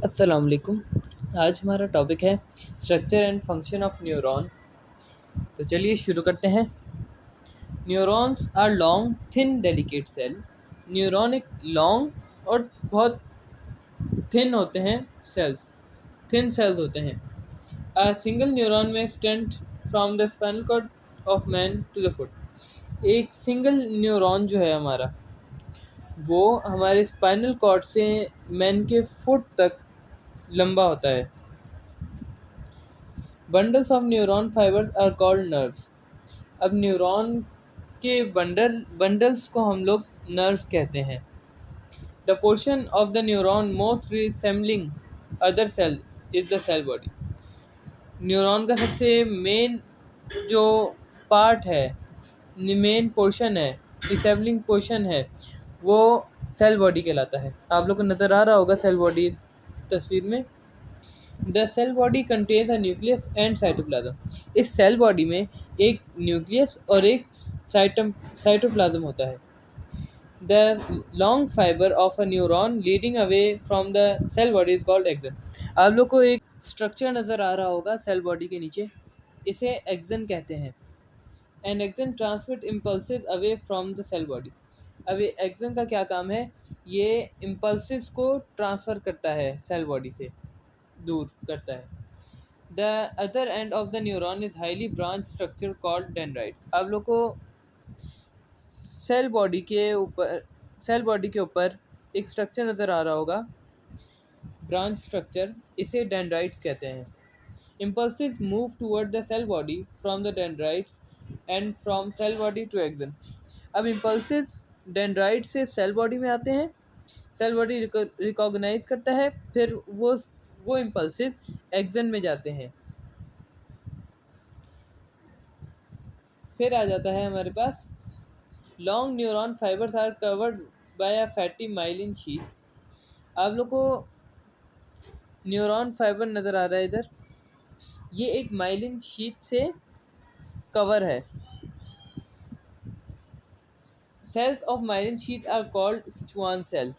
अस्सलाम वालेकुम। आज हमारा टॉपिक है structure and function of neuron. तो चलिए शुरू करते हैं। Neurons are long thin delicate cell. Neuron एक लॉन्ग और बहुत थिन होते हैं सेल्स, थिन सेल्स होते हैं। A single neuron may extend from the spinal cord of man to the foot. एक सिंगल न्यूरॉन जो है हमारा, वो हमारे स्पाइनल कॉर्ड से मैन के फुट तक लंबा होता है। Bundles of neuron fibres are called nerves. अब न्यूरॉन के बंडल्स को हम लोग नर्व्स कहते हैं। The portion of the neuron most resembling other cell is the cell body. Neuron का सबसे मेन जो पार्ट है, मेन पोर्शन है, रिसेम्बलिंग पोर्शन है, वो सेल बॉडी कहलाता है। आप लोग को नज़र आ रहा होगा सेल बॉडी तस्वीर में। The cell body contains a nucleus and cytoplasm. इस सेल बॉडी में एक न्यूक्लियस और एक साइटोप्लाज्म होता है। The long fibre of a neuron leading away from the cell body is called axon. आप लोग को एक स्ट्रक्चर नज़र आ रहा होगा सेल बॉडी के नीचे, इसे एक्सन कहते हैं। An axon transmit impulses away from the cell body. अब ये एक्सन का क्या काम है? ये इम्पल्सिस को ट्रांसफ़र करता है, सेल बॉडी से दूर करता है। The other end of the neuron is highly branch structure called dendrite. आप लोग को सेल बॉडी के ऊपर सेल बॉडी के ऊपर एक स्ट्रक्चर नज़र आ रहा होगा, ब्रांच स्ट्रक्चर, इसे डेंड्राइट्स कहते हैं। Impulses move toward the cell body from the dendrites and from cell body to axon. अब इम्पल्सिस डेंड्राइट से सेल बॉडी में आते हैं, सेल बॉडी रिकॉग्नाइज करता है, फिर वो इम्पल्सिस एक्सन में जाते हैं। फिर आ जाता है हमारे पास long neuron fibres are covered by a fatty myelin sheath. आप लोग को न्यूरॉन फाइबर नज़र आ रहा है इधर, ये एक माइलिन शीट से कवर है। Cells of myelin sheath are called Schwann cell.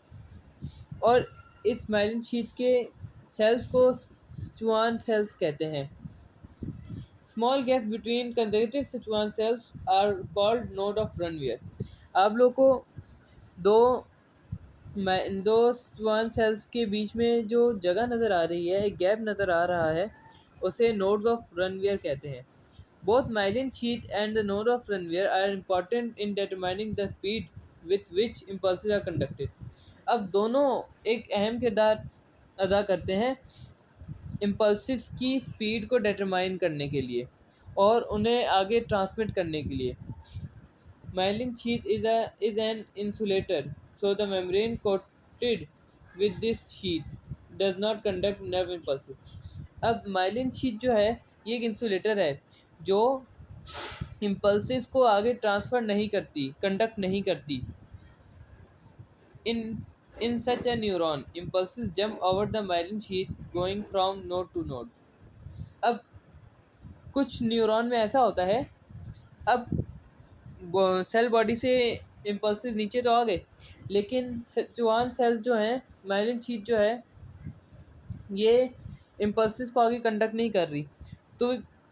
और इस माइलिन शीट के सेल्स को सिचुआन सेल्स कहते हैं। Small gaps between consecutive Schwann cells are called node of Ranvier. आप लोग को दो दो सिचुआन सेल्स के बीच में जो जगह नज़र आ रही है, एक गैप नज़र आ रहा है, उसे नोड्स ऑफ रनवियर कहते हैं। Both myelin sheath and the node of Ranvier are important in determining the speed with which impulses are conducted. अब दोनों एक अहम किरदार अदा करते हैं इम्पल्सिस की स्पीड को डिटरमाइन करने के लिए और उन्हें आगे ट्रांसमिट करने के लिए। Myelin sheath is an insulator, so the membrane coated with this sheath does not conduct nerve impulses. अब माइलिन शीट जो है, ये एक इंसुलेटर है जो इम्पल्सिस को आगे ट्रांसफ़र नहीं करती, कंडक्ट नहीं करती। In such a neuron, impulses jump over the myelin sheath going from node to node. अब कुछ न्यूरॉन में ऐसा होता है, अब सेल बॉडी से इम्पल्सिस नीचे तो आ गए, लेकिन सिचुआन सेल्स जो हैं, माइलिन शीट जो है, ये इम्पल्सिस को आगे कंडक्ट नहीं कर रही।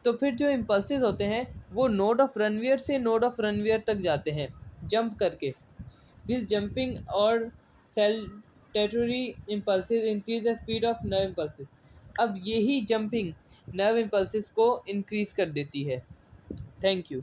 तो फिर जो इम्पल्सिस होते हैं वो नोड ऑफ रनवियर से नोड ऑफ रनवियर तक जाते हैं जंप करके। This jumping or saltatory impulses increase the speed of nerve impulses. अब यही जंपिंग नर्व इम्पल्सिस को इंक्रीज कर देती है। Thank you.